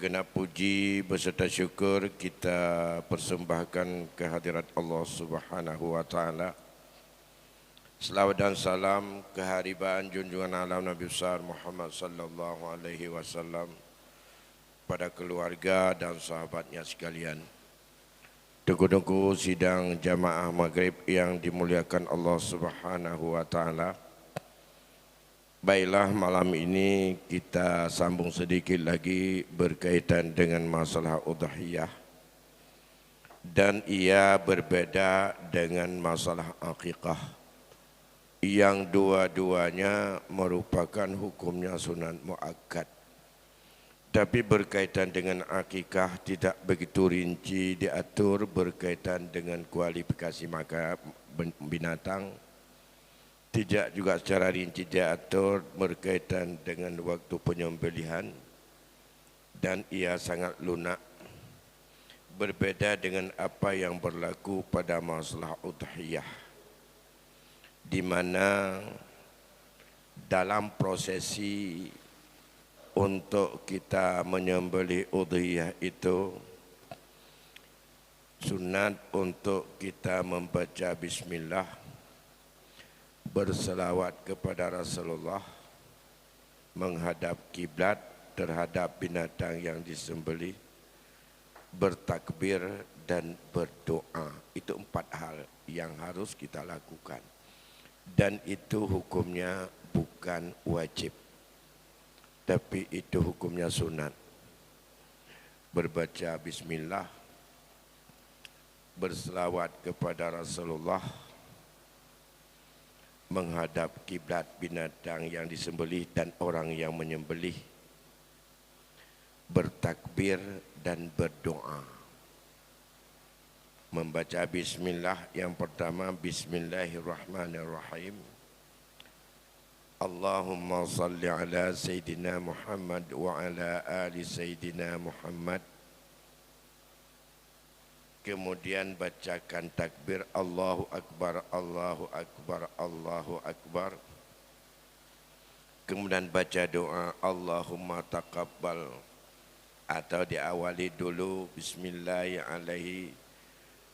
Segenap puji beserta syukur kita persembahkan kehadirat Allah Subhanahu wa taala. Selawat dan salam kehariban junjungan alam Nabi besar Muhammad sallallahu alaihi wasallam pada keluarga dan sahabatnya sekalian. Tengku-tengku sidang jamaah Maghrib yang dimuliakan Allah Subhanahu wa taala. Baiklah, malam ini kita sambung sedikit lagi berkaitan dengan masalah udhiyah. Dan ia berbeda dengan masalah akikah, yang dua-duanya merupakan hukumnya sunat muakkad. Tapi berkaitan dengan akikah tidak begitu rinci diatur berkaitan dengan kualifikasi maka binatang. Tidak juga secara rinci diatur berkaitan dengan waktu penyembelihan, dan ia sangat lunak. Berbeda dengan apa yang berlaku pada masalah udhiyah, di mana dalam prosesi untuk kita menyembelih udhiyah itu sunat untuk kita membaca bismillah, berselawat kepada Rasulullah, menghadap kiblat terhadap binatang yang disembelih, bertakbir dan berdoa. Itu 4 hal yang harus kita lakukan. Dan itu hukumnya bukan wajib, tapi itu hukumnya sunat. Berbaca bismillah, berselawat kepada Rasulullah, menghadap kiblat binatang yang disembelih dan orang yang menyembelih, bertakbir dan berdoa. Membaca bismillah yang pertama, bismillahirrahmanirrahim. Allahumma salli ala Sayyidina Muhammad wa ala ali Sayyidina Muhammad. Kemudian bacakan takbir Allahu Akbar, Allahu Akbar, Allahu Akbar. Kemudian baca doa Allahumma taqabbal, atau diawali dulu bismillahirrahmanirrahim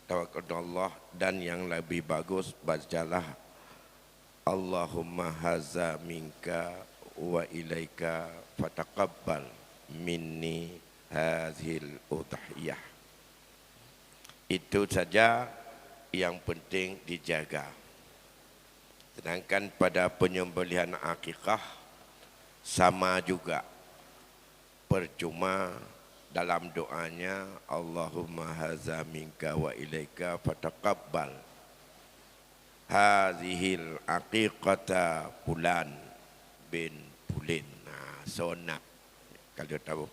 tawakkalullah, dan yang lebih bagus bacalah Allahumma haza minka wa ilaika fataqabbal minni hazil udhiyah. Itu saja yang penting dijaga. Sedangkan pada penyembelihan akikah sama juga. Percuma dalam doanya Allahumma haza minka wa ilaika fataqabbal hazihil aqiqata fulan bin fulin. Sonat kalau tahu.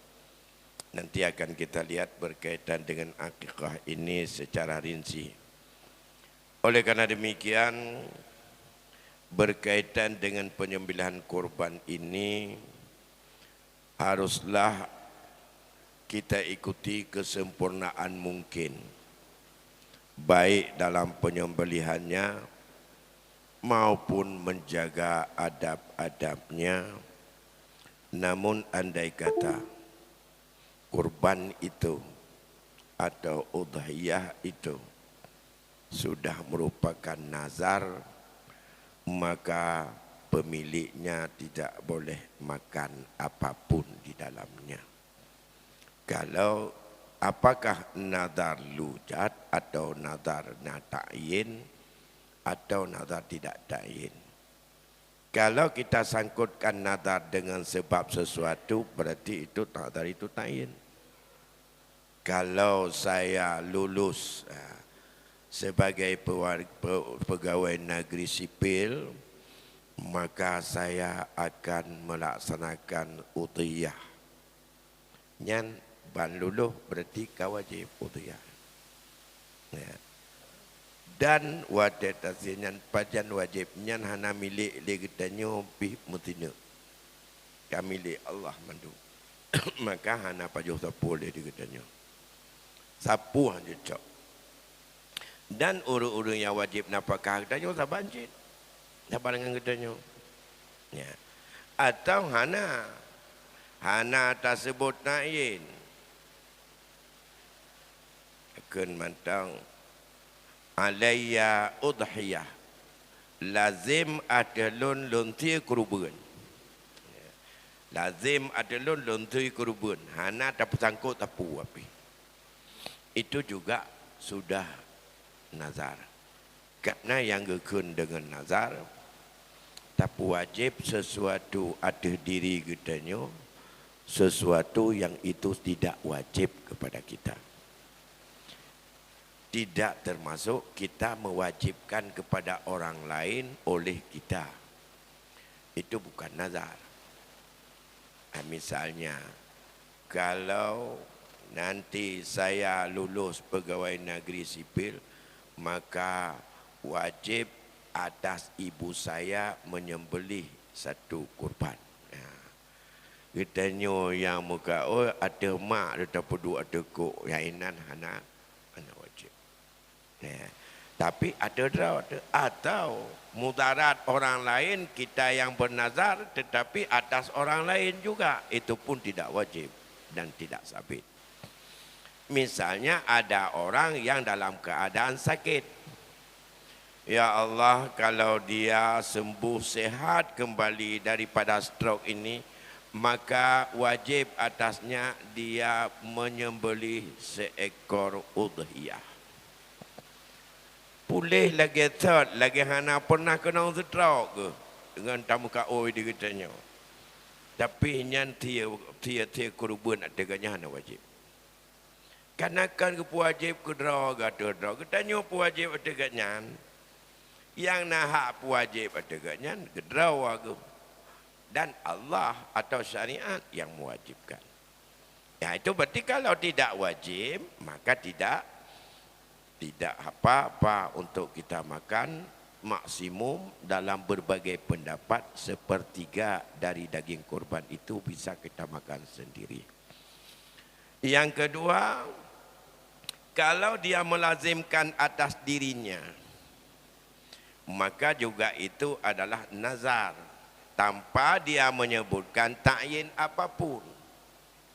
Nanti akan kita lihat berkaitan dengan akikah ini secara rinci. Oleh karena demikian, berkaitan dengan penyembelihan kurban ini, haruslah kita ikuti kesempurnaan mungkin, baik dalam penyembelihannya maupun menjaga adab-adabnya. Namun andai kata kurban itu atau udhiyah itu sudah merupakan nazar, maka pemiliknya tidak boleh makan apapun di dalamnya. Kalau apakah nazar lujat atau nazar ta'yin atau nazar tidak ta'yin. Kalau kita sangkutkan nazar dengan sebab sesuatu, berarti itu nazar itu ta'yin. Kalau saya lulus sebagai pegawai negeri sipil, maka saya akan melaksanakan udhiyah. Nyan ban luluh berarti kau wajib udhiyah. Ya. Dan wadah tasnyan pajan wajib nyan hana milik legetanyo pi mutino. Kami milik Allah mandu. Maka hana pajuh sapu legetanyo. Sapu hanya cok. Dan urut-urut yang wajib napakah getanyo sabanjit. Dapat dengan getanyo. Ya. Atau hana tersebut ta'yin. Ken mantang alayya udhiyah. Lazim ada lun tia kurban. Lazim ada lun tia kurban. Hana tak sangkut tapu api. Itu juga sudah nazar. Karena yang gekun dengan nazar, tapi wajib sesuatu ada diri kitanya, sesuatu yang itu tidak wajib kepada kita. Tidak termasuk kita mewajibkan kepada orang lain oleh kita. Itu bukan nazar. Misalnya, kalau nanti saya lulus pegawai negeri sipil, maka wajib atas ibu saya menyembelih satu kurban. Kitanya yang muka, oh ada mak, ada peduk, ada kok, yang inan anak wajib. Tapi ada atau mudarat orang lain kita yang bernazar, tetapi atas orang lain juga, itu pun tidak wajib dan tidak sabit. Misalnya ada orang yang dalam keadaan sakit. Ya Allah, kalau dia sembuh sehat kembali daripada stroke ini, maka wajib atasnya dia menyembelih seekor udhiyah. Pulih lagi third, lagi hana pernah kena stroke ke? Dengan tamu KO dia katanya. Tapi nyan dia kurban adaganya hana wajib. Karena kan wajib kudra gada. Katanya wajib adaganya. Yang nahak wajib adaganya kudra wagu. Dan Allah atau syariat yang mewajibkan. Ya itu berarti kalau tidak wajib, maka tidak apa-apa untuk kita makan maksimum dalam berbagai pendapat sepertiga dari daging kurban itu bisa kita makan sendiri. Yang kedua, kalau dia melazimkan atas dirinya, maka juga itu adalah nazar tanpa dia menyebutkan ta'yin apapun.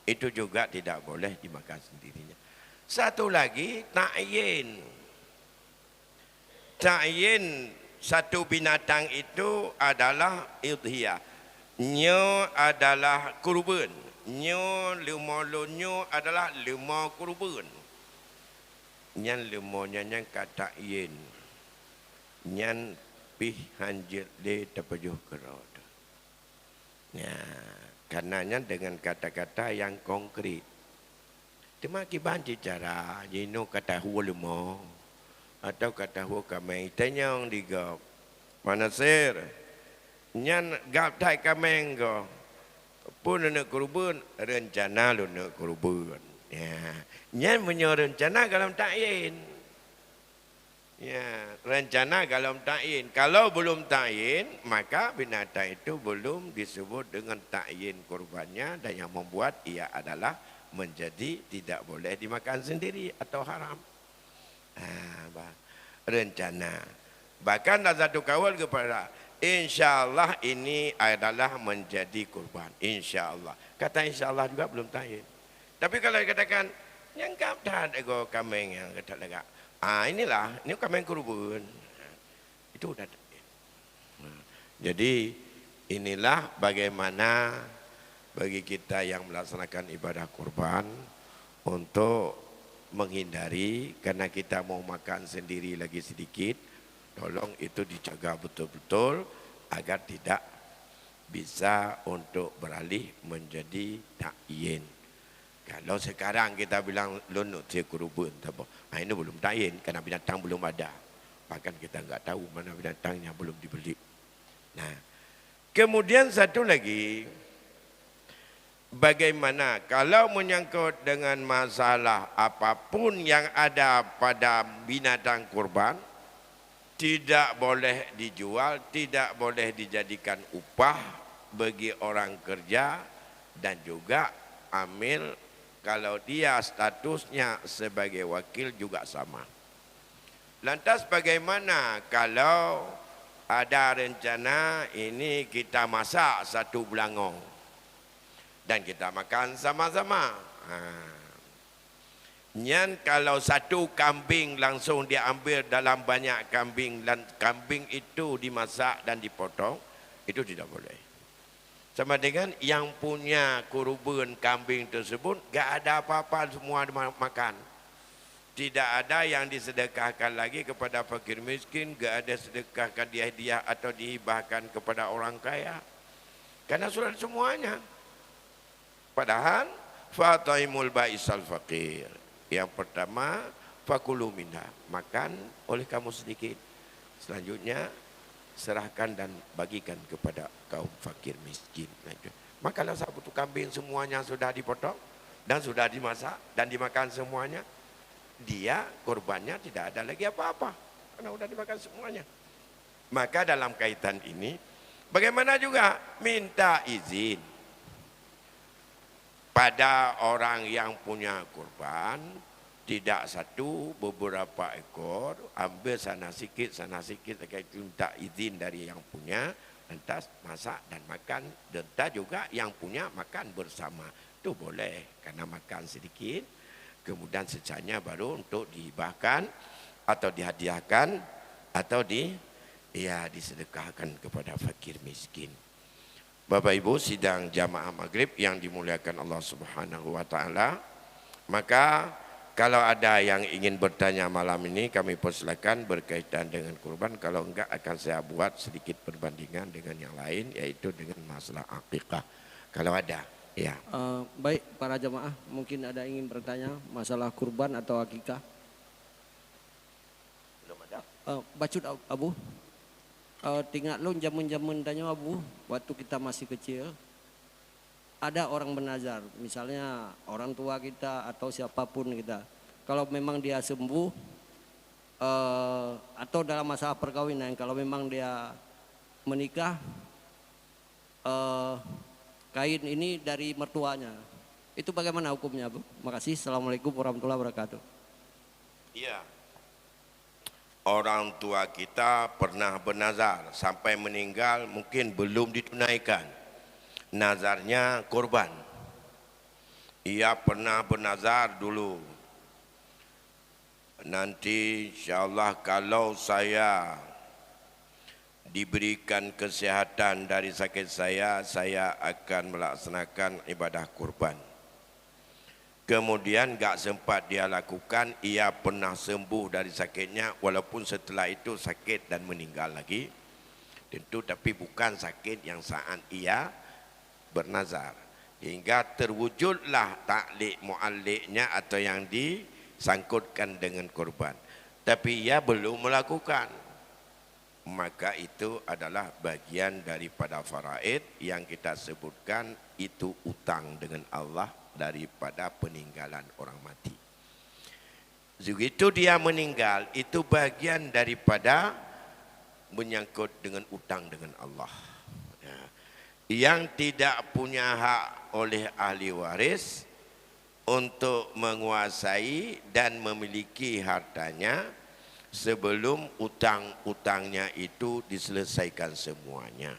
Itu juga tidak boleh dimakan sendirinya. Satu lagi, ta'yin. Ta'yin satu binatang itu adalah udhiyah. Nyo adalah kurban. Nyo lima adalah 5 kurban. Nyan 5-nya yang kata ta'yin. Nyan pih hanjir de tapajuh kerod. Ya, karenanya dengan kata-kata yang konkret. Cuma kibanci cara jino kata huwa lemo atau kata huwa kameng tanya yang digap mana ser nyan gap tai kameng go pun nak kurban rencana lu nak kurban ya nyan punya rencana kalau ta'yin ya rencana kalau ta'yin kalau belum ta'yin maka binatang itu belum disebut dengan ta'yin kurbannya dan yang membuat ia adalah menjadi tidak boleh dimakan sendiri atau haram. Rencana. Bahkan ada satu kawal kepada insyaAllah ini adalah menjadi kurban. InsyaAllah. Kata insyaAllah juga belum ta'yin. Tapi kalau dikatakan yang tak ada kameng yang kata lega. Inilah, ini kameng kurban. Itu sudah ta'yin. Jadi inilah bagaimana bagi kita yang melaksanakan ibadah kurban untuk menghindari karena kita mau makan sendiri lagi sedikit, tolong itu dijaga betul-betul agar tidak bisa untuk beralih menjadi ta'yin. Kalau sekarang kita bilang lunuk dia kurban, ini belum ta'yin karena binatang belum ada. Bahkan kita enggak tahu mana binatangnya belum dibeli. Nah, kemudian satu lagi, bagaimana kalau menyangkut dengan masalah apapun yang ada pada binatang kurban, tidak boleh dijual, tidak boleh dijadikan upah bagi orang kerja dan juga amil kalau dia statusnya sebagai wakil juga sama. Lantas bagaimana kalau ada rencana ini kita masak satu belangong dan kita makan sama-sama. Nyan kalau satu kambing langsung diambil dalam banyak kambing dan kambing itu dimasak dan dipotong, itu tidak boleh. Sama dengan yang punya kurban kambing tersebut, gak ada apa-apa, semua makan. Tidak ada yang disedekahkan lagi kepada fakir miskin, gak ada sedekahkan dihadiah atau dihibahkan kepada orang kaya. Karena sudah semuanya. Padahal fataimul ba'isal fakir. Yang pertama, fakulu minha, makan oleh kamu sedikit. Selanjutnya, serahkan dan bagikan kepada kaum fakir miskin. Makanlah satu kambing semuanya sudah dipotong dan sudah dimasak dan dimakan semuanya. Dia korbannya tidak ada lagi apa-apa karena sudah dimakan semuanya. Maka dalam kaitan ini, bagaimana juga minta izin pada orang yang punya kurban, tidak satu, beberapa ekor, ambil sana sikit, itu minta izin dari yang punya, lantas masak dan makan, dan juga yang punya makan bersama. Itu boleh, karena makan sedikit, kemudian sisanya baru untuk dihibahkan, atau dihadiahkan, atau disedekahkan kepada fakir miskin. Bapak Ibu sidang jamaah maghrib yang dimuliakan Allah Subhanahu wa Ta'ala, maka kalau ada yang ingin bertanya malam ini kami persilakan berkaitan dengan kurban. Kalau enggak akan saya buat sedikit perbandingan dengan yang lain, yaitu dengan masalah akikah. Kalau ada, ya. Baik para jamaah, mungkin ada ingin bertanya masalah kurban atau akikah? Belum ada. Bacut Abu. Tinggal lo jamun-jamun tanya Abu, waktu kita masih kecil, ada orang bernazar, misalnya orang tua kita atau siapapun kita, kalau memang dia sembuh atau dalam masalah perkawinan, kalau memang dia menikah, kain ini dari mertuanya, itu bagaimana hukumnya Abu? Makasih. Assalamualaikum warahmatullahi wabarakatuh. Iya. Orang tua kita pernah bernazar sampai meninggal mungkin belum ditunaikan. Nazarnya korban. Ia pernah bernazar dulu. Nanti insyaAllah kalau saya diberikan kesehatan dari sakit saya akan melaksanakan ibadah kurban. Kemudian gak sempat dia lakukan, ia pernah sembuh dari sakitnya, walaupun setelah itu sakit dan meninggal lagi. Tentu tapi bukan sakit yang saat ia bernazar. Hingga terwujudlah taklik mu'alliknya atau yang disangkutkan dengan korban. Tapi ia belum melakukan. Maka itu adalah bagian daripada faraid yang kita sebutkan, itu utang dengan Allah daripada peninggalan orang mati. Begitu dia meninggal, itu bagian daripada menyangkut dengan utang dengan Allah. Ya. Yang tidak punya hak oleh ahli waris untuk menguasai dan memiliki hartanya sebelum utang-utangnya itu diselesaikan semuanya.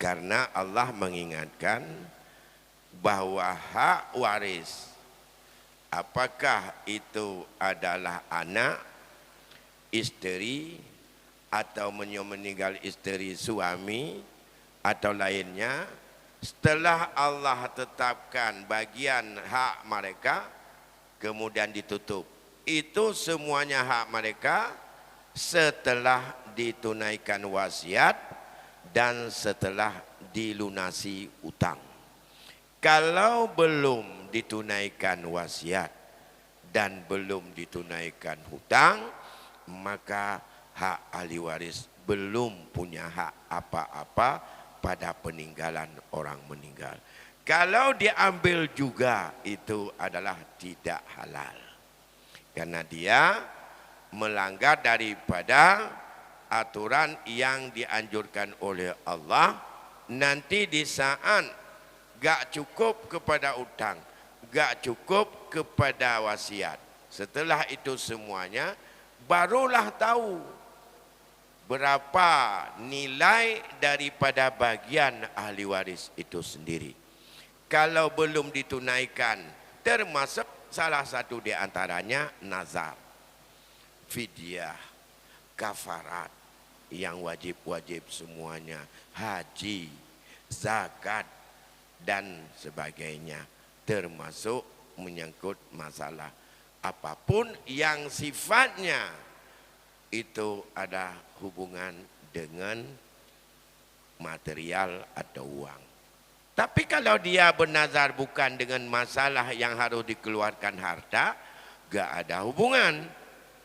Karena Allah mengingatkan bahwa hak waris, apakah itu adalah anak, isteri, atau meninggal isteri suami, atau lainnya, setelah Allah tetapkan bagian hak mereka, kemudian ditutup. Itu semuanya hak mereka setelah ditunaikan wasiat dan setelah dilunasi utang. Kalau belum ditunaikan wasiat dan belum ditunaikan hutang, maka hak ahli waris belum punya hak apa-apa pada peninggalan orang meninggal. Kalau diambil juga itu adalah tidak halal. Karena dia melanggar daripada aturan yang dianjurkan oleh Allah. Nanti di saat gak cukup kepada utang, gak cukup kepada wasiat, setelah itu semuanya barulah tahu berapa nilai daripada bagian ahli waris itu sendiri. Kalau belum ditunaikan, termasuk salah satu di antaranya nazar, fidyah, kafarat yang wajib-wajib semuanya, haji, zakat dan sebagainya, termasuk menyangkut masalah apapun yang sifatnya itu ada hubungan dengan material atau uang. Tapi kalau dia bernazar bukan dengan masalah yang harus dikeluarkan harta, gak ada hubungan.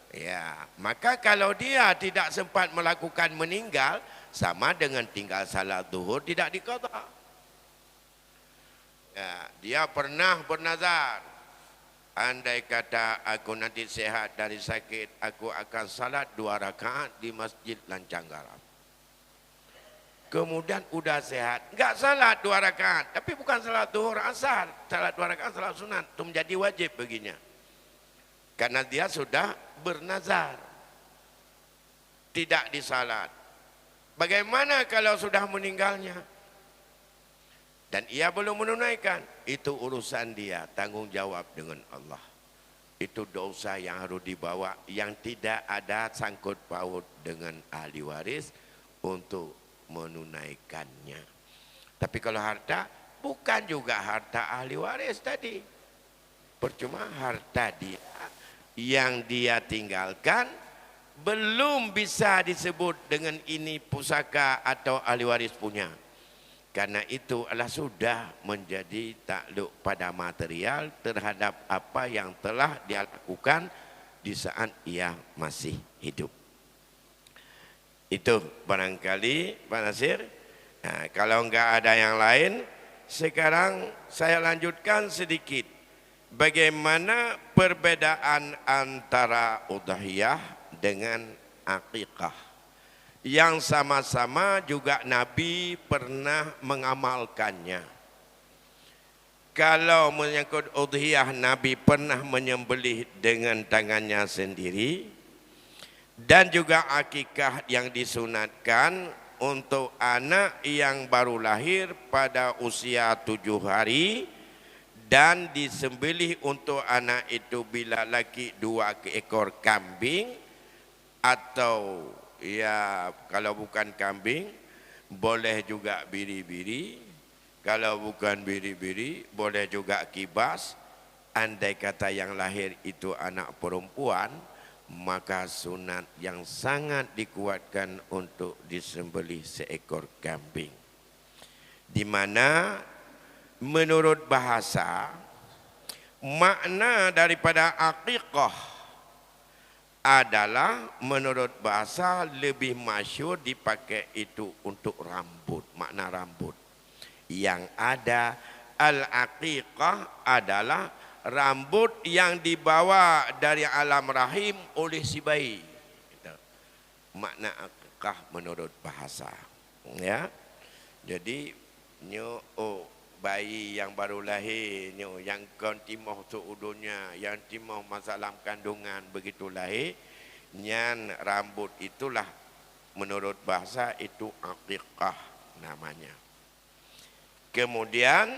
Ya, maka kalau dia tidak sempat melakukan meninggal, sama dengan tinggal salat zuhur tidak diqadha. Ya, dia pernah bernazar, andai kata aku nanti sehat dari sakit, aku akan salat 2 rakaat di Masjid Lancang Garap. Kemudian udah sehat, enggak salat 2 rakaat, tapi bukan salat zuhur asar, salat 2 rakaat salat sunat, itu menjadi wajib baginya. Karena dia sudah bernazar, tidak disalat. Bagaimana kalau sudah meninggalnya? Dan ia belum menunaikan, itu urusan dia, tanggung jawab dengan Allah. Itu dosa yang harus dibawa, yang tidak ada sangkut paut dengan ahli waris untuk menunaikannya. Tapi kalau harta, bukan juga harta ahli waris tadi. Percuma harta dia yang dia tinggalkan belum bisa disebut dengan ini pusaka atau ahli waris punya. Karena itu adalah sudah menjadi takluk pada material terhadap apa yang telah dia lakukan di saat ia masih hidup. Itu barangkali Pak Nasir. Nah, kalau enggak ada yang lain, sekarang saya lanjutkan sedikit. Bagaimana perbedaan antara udhiyah dengan akikah, yang sama-sama juga Nabi pernah mengamalkannya. Kalau menyangkut udhiyah, Nabi pernah menyembelih dengan tangannya sendiri. Dan juga akikah yang disunatkan untuk anak yang baru lahir pada usia 7 hari. Dan disembelih untuk anak itu bila laki 2 ekor kambing. Atau ya kalau bukan kambing boleh juga biri-biri. Kalau bukan biri-biri boleh juga kibas. Andai kata yang lahir itu anak perempuan, maka sunat yang sangat dikuatkan untuk disembelih seekor kambing. Di mana menurut bahasa makna daripada akikah adalah menurut bahasa lebih masyhur dipakai itu untuk rambut, makna rambut. Yang ada al-aqiqah adalah rambut yang dibawa dari alam rahim oleh si bayi. Makna akikah menurut bahasa. Ya, jadi bayi yang baru lahir, yang timah seudunnya, yang timah masalah kandungan begitu lahir, nyan rambut itulah menurut bahasa itu akikah namanya. Kemudian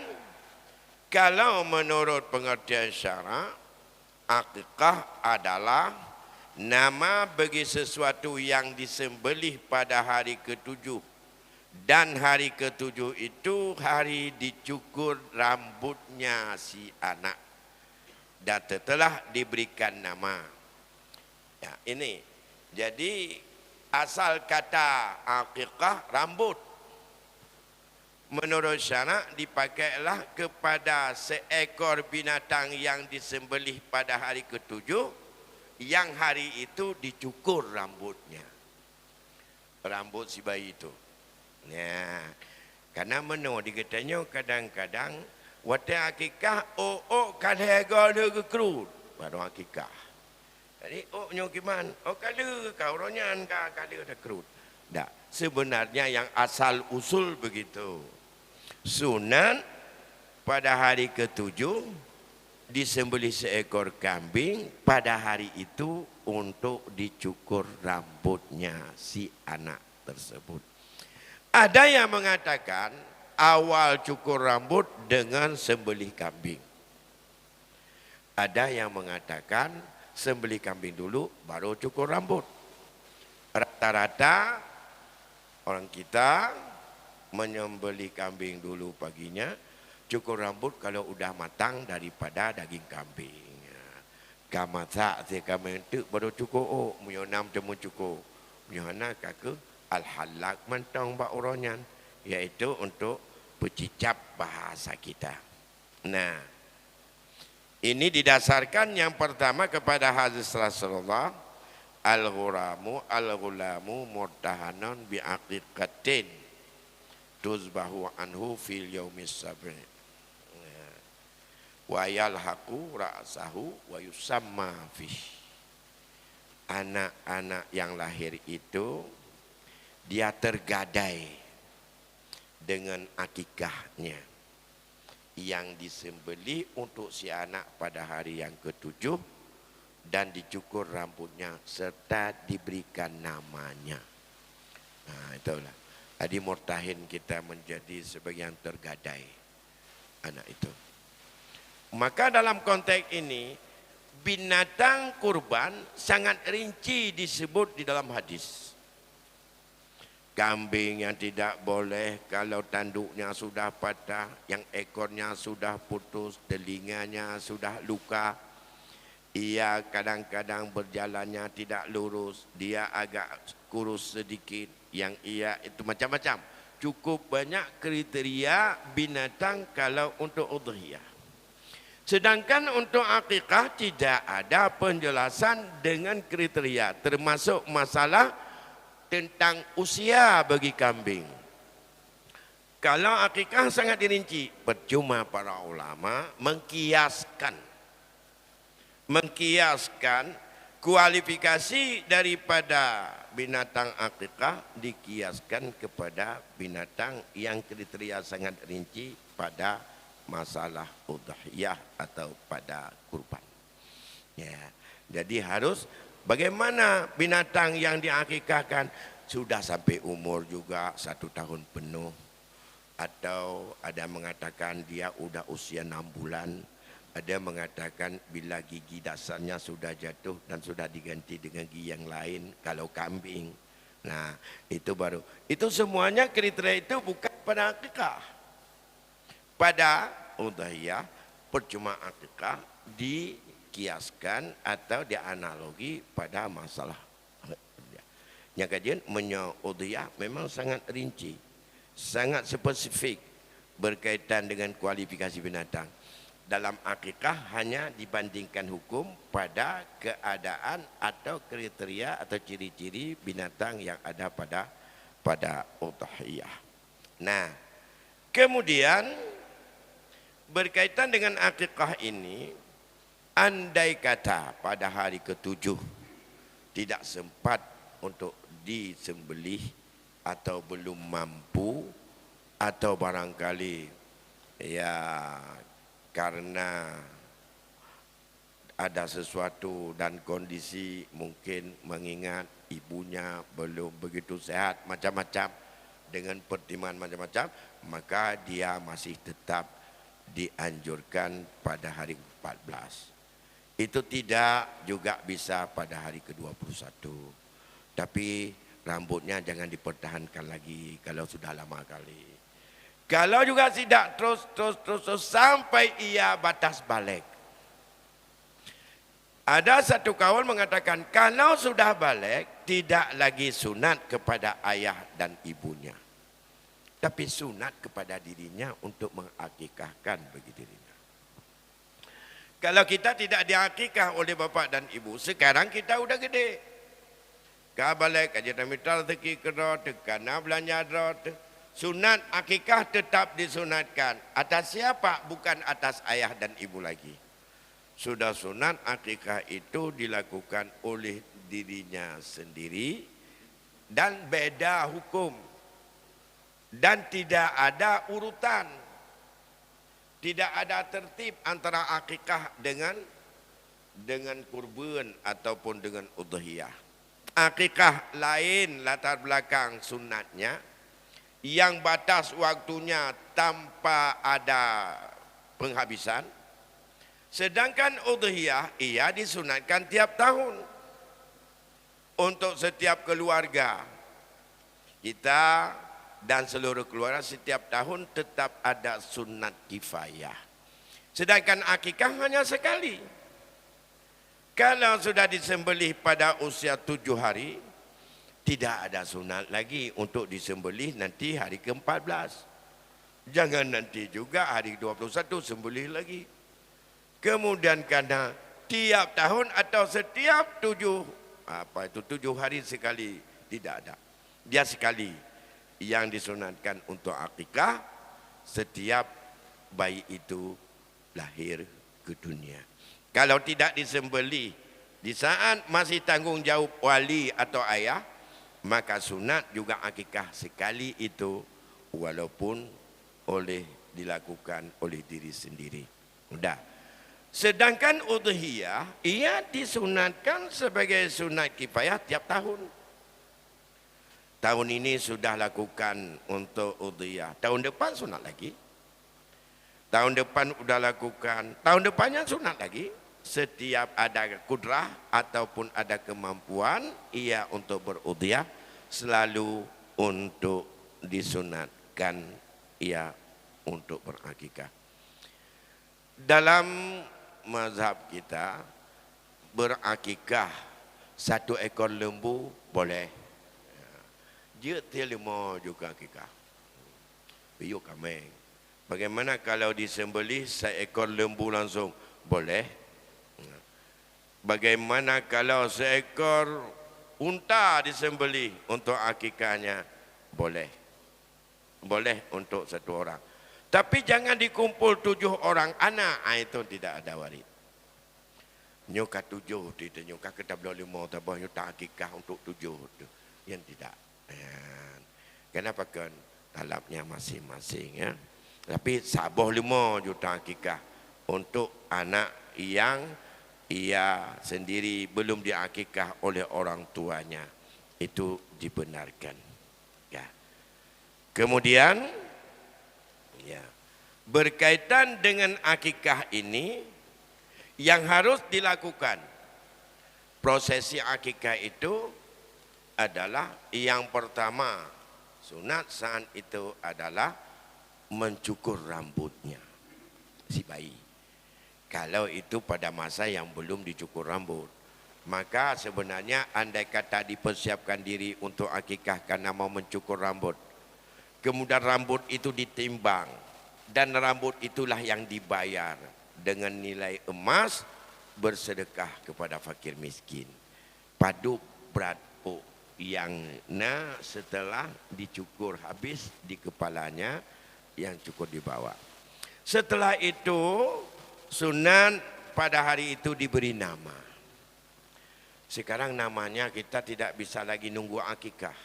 kalau menurut pengertian syarak, akikah adalah nama bagi sesuatu yang disembelih pada hari ke-7. Dan hari ke-7 itu hari dicukur rambutnya si anak. Dan telah diberikan nama. Ya, ini. Jadi asal kata akikah rambut. Menurut syarak dipakailah kepada seekor binatang yang disembelih pada hari ke-7, yang hari itu dicukur rambutnya. Rambut si bayi itu. Ya, karena dikatanya kadang-kadang wata akikah kadang ke kerut baru akikah. Jadi gimana? Kada kau ronyan kada ada kerut. Tak, sebenarnya yang asal usul begitu. Sunat pada hari ke-7 disembelih seekor kambing pada hari itu untuk dicukur rambutnya si anak tersebut. Ada yang mengatakan awal cukur rambut dengan sembelih kambing. Ada yang mengatakan sembelih kambing dulu baru cukur rambut. Rata-rata orang kita menyembelih kambing dulu paginya, cukur rambut kalau udah matang daripada daging kambing. Kamasa saya kambing tu baru cukur, oh muyonam cuma cukur. Muyona kaka al-halak mentang ba uronyan, iaitu untuk pecicap bahasa kita. Nah, ini didasarkan yang pertama kepada hadis Rasulullah, al-ghulamu murtahanan bi'aqiqatin tuzbahu anhu fil yaumis sab'i wa yalhaqu ra'sahu wa yusamma fihi. Anak-anak yang lahir itu dia tergadai dengan akikahnya yang disembelih untuk si anak pada hari yang ke-7 dan dicukur rambutnya serta diberikan namanya. Nah, itulah. Jadi murtahin kita menjadi sebagian tergadai anak itu. Maka dalam konteks ini binatang kurban sangat rinci disebut di dalam hadis. Kambing yang tidak boleh kalau tanduknya sudah patah, yang ekornya sudah putus, telinganya sudah luka. Ia kadang-kadang berjalannya tidak lurus, dia agak kurus sedikit, yang ia itu macam-macam. Cukup banyak kriteria binatang kalau untuk udhiyah. Sedangkan untuk akikah tidak ada penjelasan dengan kriteria, termasuk masalah tentang usia bagi kambing. Kalau akikah sangat dirinci, percuma para ulama mengkiaskan kualifikasi daripada binatang akikah dikiaskan kepada binatang yang kriteria sangat rinci pada masalah udhiyah atau pada kurban. Ya, jadi harus bagaimana binatang yang diakikahkan sudah sampai umur juga 1 tahun penuh, atau ada mengatakan dia udah usia 6 bulan, ada mengatakan bila gigi dasarnya sudah jatuh dan sudah diganti dengan gigi yang lain kalau kambing. Nah, itu baru. Itu semuanya kriteria itu bukan pada akikah. Pada udhiyah percuma akikah dikiaskan atau dianalogi pada masalah. Yang kajian udhiyah memang sangat rinci, sangat spesifik berkaitan dengan kualifikasi binatang. Dalam akikah hanya dibandingkan hukum pada keadaan atau kriteria atau ciri-ciri binatang yang ada pada udhiyah. Nah, kemudian berkaitan dengan akikah ini, andai kata pada hari ke-7 tidak sempat untuk disembelih atau belum mampu, atau barangkali ya karena ada sesuatu dan kondisi mungkin mengingat ibunya belum begitu sehat, macam-macam, dengan pertimbangan macam-macam, maka dia masih tetap dianjurkan pada hari 14. Itu tidak juga bisa pada hari ke-21. Tapi rambutnya jangan dipertahankan lagi kalau sudah lama kali. Kalau juga tidak terus sampai ia batas balik. Ada satu kawan mengatakan kalau sudah balik tidak lagi sunat kepada ayah dan ibunya, tapi sunat kepada dirinya untuk mengakikahkan bagi dirinya. Kalau kita tidak diakikah oleh bapa dan ibu, sekarang kita udah gede. Kabalek aja tamital teki kero tekana belanja drot. Sunat akikah tetap disunatkan. Atas siapa? Bukan atas ayah dan ibu lagi. Sudah sunat akikah itu dilakukan oleh dirinya sendiri dan beda hukum. Dan tidak ada urutan, tidak ada tertib antara akikah dengan kurban ataupun dengan udhiyah. Akikah lain latar belakang sunatnya, yang batas waktunya tanpa ada penghabisan. Sedangkan udhiyah ia disunatkan tiap tahun untuk setiap keluarga. Kita dan seluruh keluarga setiap tahun tetap ada sunat kifayah. Sedangkan akikah hanya sekali. Kalau sudah disembelih pada usia 7 hari, tidak ada sunat lagi untuk disembelih nanti hari ke-14. Jangan nanti juga hari 21 sembelih lagi. Kemudian karena tiap tahun atau setiap 7 hari sekali, tidak ada. Dia sekali yang disunatkan untuk akikah setiap bayi itu lahir ke dunia. Kalau tidak disembelih di saat masih tanggung jawab wali atau ayah, maka sunat juga akikah sekali itu walaupun dilakukan oleh diri sendiri. Sudah. Sedangkan udhiyah ia disunatkan sebagai sunat kifayah tiap tahun. Tahun ini sudah lakukan untuk udhiyah. Tahun depan sunat lagi. Tahun depan sudah lakukan. Tahun depannya sunat lagi. Setiap ada kudrah ataupun ada kemampuan ia untuk berudhiyah selalu untuk disunatkan ia untuk berakikah. Dalam mazhab kita berakikah 1 ekor lembu boleh. Dia telima juga akikah. Biuk kambing. Bagaimana kalau disembelih 1 ekor lembu langsung? Boleh. Bagaimana kalau 1 ekor unta disembelih untuk akikahnya? Boleh. Boleh untuk 1 orang. Tapi jangan dikumpul 7 orang anak, itu tidak ada warid. Nyuka 7, tidak nyuka kita belum 5, tabah nyuka akikah untuk 7. Yang tidak. Kenapa kan? Talabnya masing-masing ya. Tapi sabah 5 juta akikah untuk anak yang ia sendiri belum diakikah oleh orang tuanya. Itu dibenarkan. Ya. Kemudian ya, berkaitan dengan akikah ini yang harus dilakukan prosesi akikah itu adalah yang pertama sunat saat itu adalah mencukur rambutnya si bayi. Kalau itu pada masa yang belum dicukur rambut, maka sebenarnya andai kata dipersiapkan diri untuk akikah karena mau mencukur rambut, kemudian rambut itu ditimbang dan rambut itulah yang dibayar dengan nilai emas, bersedekah kepada fakir miskin. Paduk berat yang setelah dicukur habis di kepalanya, yang cukur di bawah. Setelah itu sunat pada hari itu diberi nama. Sekarang namanya kita tidak bisa lagi nunggu akikah.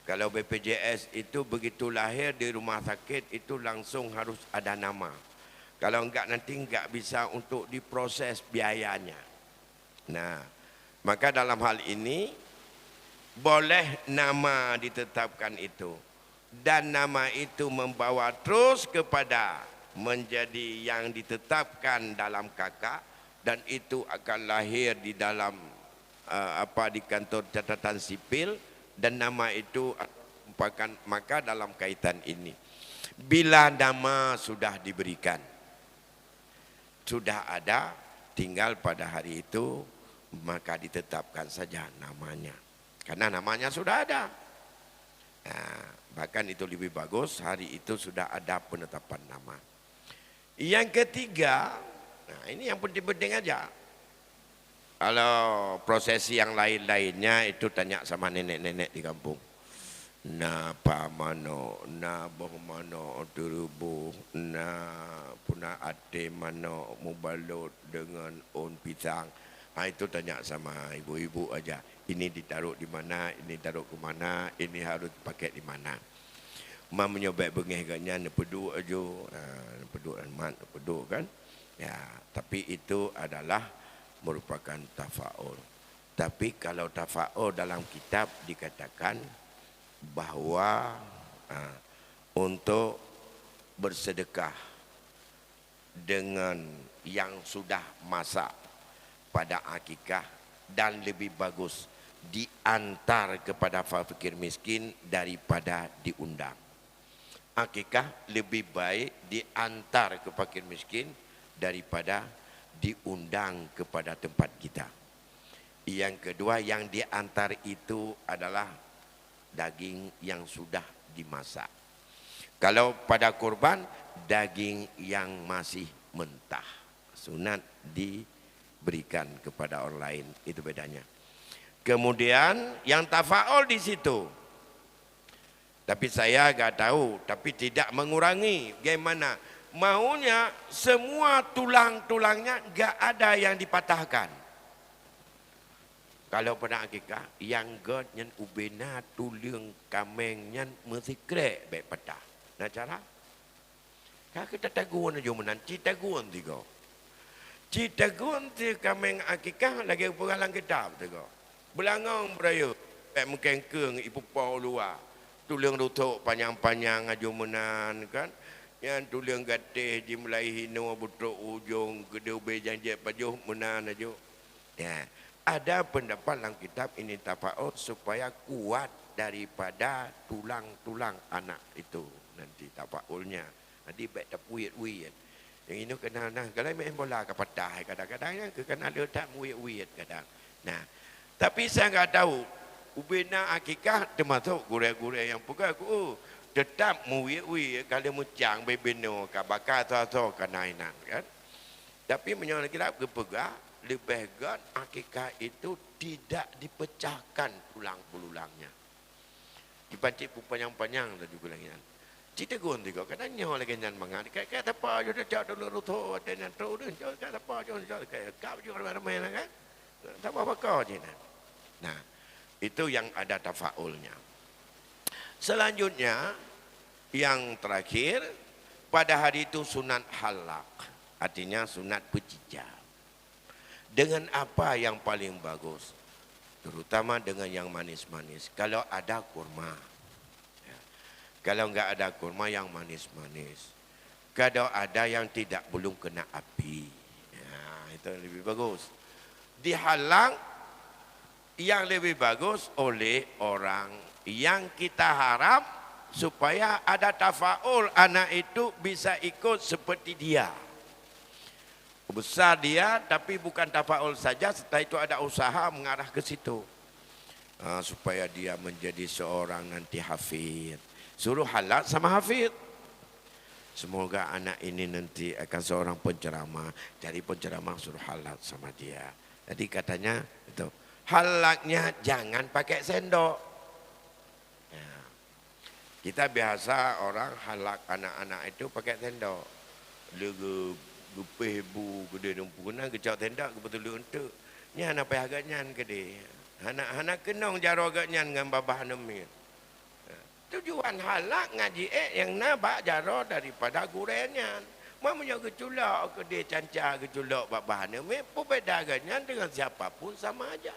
Kalau BPJS itu begitu lahir di rumah sakit itu langsung harus ada nama. Kalau enggak nanti enggak bisa untuk diproses biayanya. Nah, maka dalam hal ini boleh nama ditetapkan itu. Dan nama itu membawa terus kepada menjadi yang ditetapkan dalam kakak. Dan itu akan lahir di dalam di kantor catatan sipil. Dan nama itu merupakan, maka dalam kaitan ini bila nama sudah diberikan, sudah ada, tinggal pada hari itu maka ditetapkan saja namanya, karena namanya sudah ada. Nah, bahkan itu lebih bagus, hari itu sudah ada penetapan nama. Yang ketiga, nah ini yang penting-penting aja. Kalau prosesi yang lain-lainnya itu tanya sama nenek-nenek di kampung. Na pamano, na bohmano, turubu, na puna ate mano mubalut dengan on pisang. Itu tanya sama ibu-ibu aja. Ini ditaruh di mana, ini taruh ke mana, ini harus pakai di mana. Mam menyobek bengih gaknya nepedu aja, nepedu amat, nepedu kan. Ya, tapi itu adalah merupakan tafa'ul. Tapi kalau tafa'ul dalam kitab dikatakan bahwa untuk bersedekah dengan yang sudah masak pada akikah dan lebih bagus diantar kepada fakir miskin daripada diundang. Akikah lebih baik diantar ke fakir miskin daripada diundang kepada tempat kita. Yang kedua, yang diantar itu adalah daging yang sudah dimasak. Kalau pada kurban, daging yang masih mentah, sunat diberikan kepada orang lain, itu bedanya. Kemudian yang tafaul di situ, tapi saya agak tahu, tapi tidak mengurangi. Bagaimana? Maunya semua tulang-tulangnya enggak ada yang dipatahkan. Kalau pada akikah, yang god yang ubena tulang kamengnya mesti krek baik patah. Nah cara? Kak kita taguan aja menan, citaguan tiga. Citaguan ti kameng akikah lagi pengalang kitab tiga. Belangang beraya, baik mengkengkeng ibu pau luar. Tulang lutut panjang-panjang aja menan kan. Yang tulang gatih di mulai hino butruk ujung kedua bejanjat pajuh menan aja. Ya. Ada pendapat dalam kitab ini tafaul supaya kuat daripada tulang-tulang anak itu nanti tafaulnya. Nanti baik tak wuyet-wuyet. Yang ini kena nah kalau main bola ke patah kadang-kadang yang kena letak wuyet-wuyet kadang. Nah, tapi saya enggak tahu ubena akikah termasuk gurau-gurau yang pegang aku tetap wuyet-wuyet kalau mucang bebeno ka bakar so kanainan kan. Tapi menyoal kitab kepegah lebih god akikah itu tidak dipecahkan tulang belulangnya. Dipancik panjang-panjang tadi bilangan. Cita gun tiga kadang nyawa lagi nyan mangan. Kayak apa je dah dulu ruto dan terus kayak apa je kayak kau juga ramai kan. Tak apa kau je nah. Itu yang ada tafaulnya. Selanjutnya yang terakhir pada hari itu sunat halak. Artinya sunat pecicah. Dengan apa yang paling bagus? Terutama dengan yang manis-manis. Kalau ada kurma. Ya. Kalau enggak ada kurma yang manis-manis. Kalau ada yang tidak belum kena api. Ya, itu lebih bagus. Dihalang yang lebih bagus oleh orang yang kita harap supaya ada tafaul anak itu bisa ikut seperti dia. Besar dia tapi bukan tafaul saja, setelah itu ada usaha mengarah ke situ. Supaya dia menjadi seorang nanti hafid. Suruh halal sama hafid. Semoga anak ini nanti akan seorang penceramah. Jadi penceramah suruh halal sama dia. Jadi katanya itu halaknya jangan pakai sendok. Ya. Kita biasa orang halak anak-anak itu pakai sendok. Lega gupih bu gede numpu kena kecak tendak ke betul untuk ni anak payah agaknya gede anak kenong jaro agaknya dengan babah nemi tujuan halak ngaji yang nabak jaro daripada gurenya mamanya keculak gede canca keculak babah nemi berbeda agaknya dengan siapapun sama aja.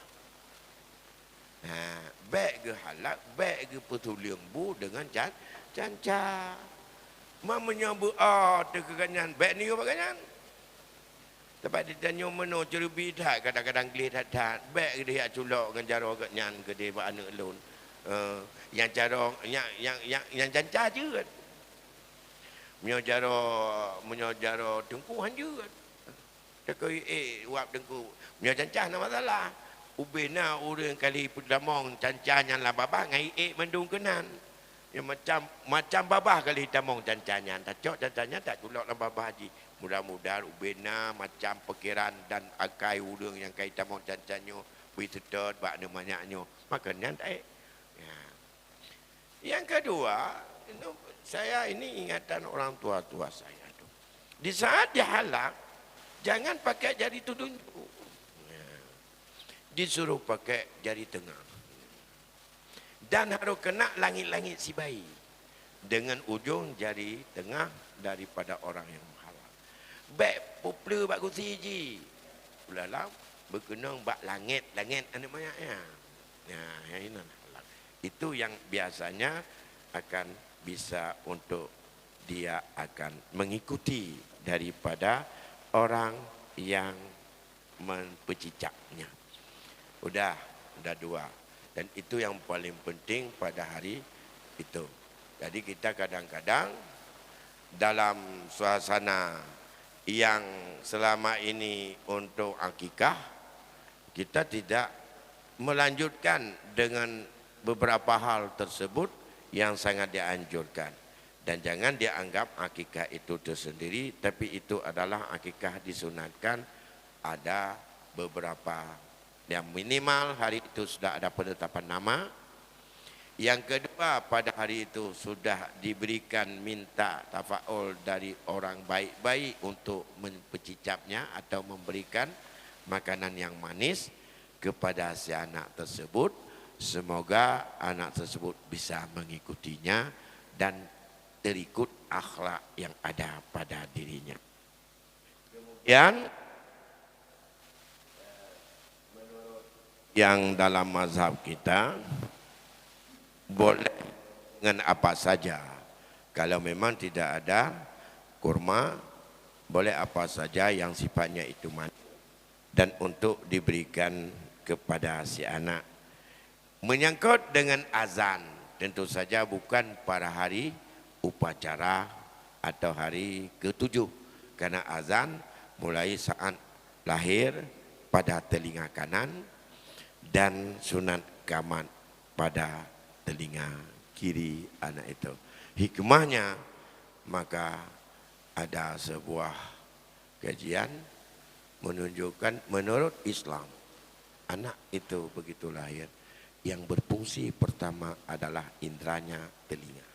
Baik ke halak baik ke petuliang bu dengan canca mamanya bu terkeganyan baik ni baganyan. Tempat dia tanya mana cerubi tak kadang-kadang gelis tak baik dia culak dengan cara agaknya ke dia buat anak alun. Yang cara yang canca je kan. Menyojaro tengkuhan je kan. Tekoi wap tengku. Punya canca nak masalah. Ubena orang kali pudamong cancanya lah babah ngai mendung kenan. Yang macam babah kali tamong cancanya. Tak cok cancanya tak culak lah babah haji. Mudah-mudahan ubena macam pekiran dan akai udang yang kaitan mau cancanyo, bisedot bak namanya makannya tak. Ya. Yang kedua, saya ini ingatan orang tua-tua saya tu. Di saat dihalak, jangan pakai jari telunjuk. Ya. Disuruh pakai jari tengah. Dan harus kena langit-langit si bayi dengan ujung jari tengah daripada orang yang baik popular bak kursi ji. Ulalah berkenang bak langit anak mayaknya. Ya, yang ini. Itu yang biasanya akan bisa untuk dia akan mengikuti daripada orang yang mencicaknya. Udah 2. Dan itu yang paling penting pada hari itu. Jadi kita kadang-kadang dalam suasana yang selama ini untuk akikah, kita tidak melanjutkan dengan beberapa hal tersebut yang sangat dianjurkan. Dan jangan dianggap akikah itu tersendiri, tapi itu adalah akikah disunatkan. Ada beberapa yang minimal hari itu sudah ada penetapan nama. Yang kedua, pada hari itu sudah diberikan minta tafaul dari orang baik-baik untuk mencicapnya atau memberikan makanan yang manis kepada si anak tersebut. Semoga anak tersebut bisa mengikutinya dan terikut akhlak yang ada pada dirinya. Kemudian yang dalam mazhab kita boleh dengan apa saja. Kalau memang tidak ada kurma, boleh apa saja yang sifatnya itu manis dan untuk diberikan kepada si anak. Menyangkut dengan azan, tentu saja bukan pada hari upacara atau hari ke-7, karena azan mulai saat lahir pada telinga kanan dan sunat qamat pada telinga kiri anak itu. Hikmahnya, maka ada sebuah kajian menunjukkan menurut Islam anak itu begitu lahir yang berfungsi pertama adalah indranya telinga.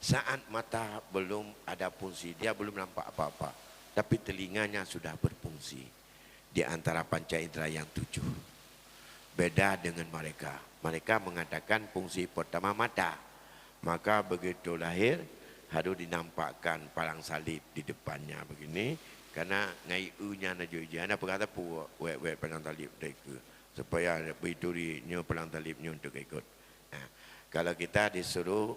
Saat mata belum ada fungsi, dia belum nampak apa-apa, tapi telinganya sudah berfungsi di antara panca indera yang 7. Beda dengan mereka. Mereka mengatakan fungsi pertama mata. Maka begitu lahir harus dinampakkan palang salib di depannya begini. Karena ngai u-nya na jujana berkata pu wet palang salib mereka. Supaya beriturinya palang salibnya untuk ikut. Nah, kalau kita disuruh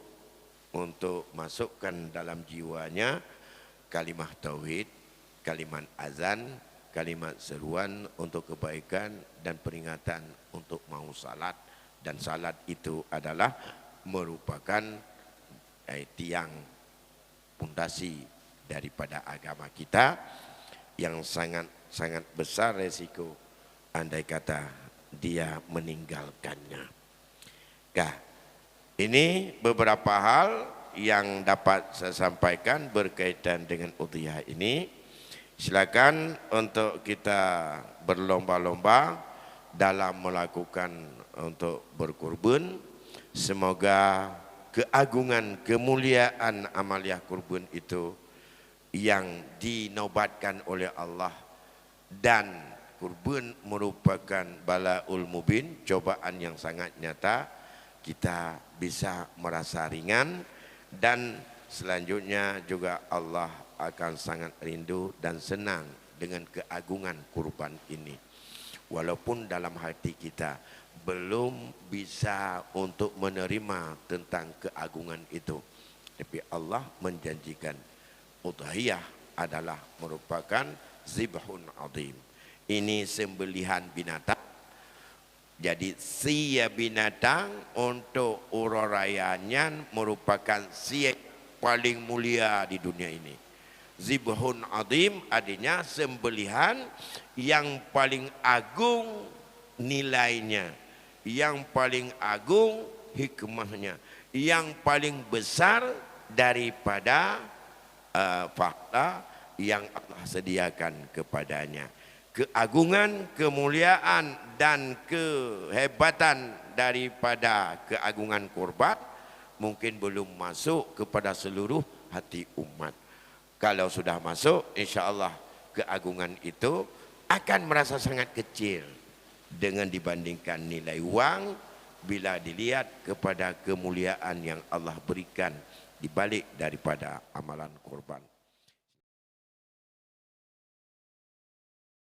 untuk masukkan dalam jiwanya kalimat tauhid, kalimat azan, kalimat seruan untuk kebaikan dan peringatan untuk mau salat. Dan salat itu adalah merupakan tiang pondasi daripada agama kita yang sangat besar resiko andai kata dia meninggalkannya. Nah, ini beberapa hal yang dapat saya sampaikan berkaitan dengan udhiyah ini. Silakan untuk kita berlomba-lomba dalam melakukan untuk berkurban. Semoga keagungan, kemuliaan amaliyah kurban itu yang dinobatkan oleh Allah, dan kurban merupakan balaul mubin, cobaan yang sangat nyata, kita bisa merasa ringan, dan selanjutnya juga Allah akan sangat rindu dan senang dengan keagungan kurban ini. Walaupun dalam hati kita belum bisa untuk menerima tentang keagungan itu, tapi Allah menjanjikan udhiyah adalah merupakan zibhun azim. Ini sembelihan binatang. Jadi sia binatang untuk urarayanya merupakan sia paling mulia di dunia ini. Zibhun azim artinya sembelihan yang paling agung nilainya, yang paling agung hikmahnya, yang paling besar daripada fakta yang Allah sediakan kepadanya. Keagungan, kemuliaan dan kehebatan daripada keagungan kurban mungkin belum masuk kepada seluruh hati umat. Kalau sudah masuk, insya Allah keagungan itu akan merasa sangat kecil dengan dibandingkan nilai uang bila dilihat kepada kemuliaan yang Allah berikan di balik daripada amalan kurban.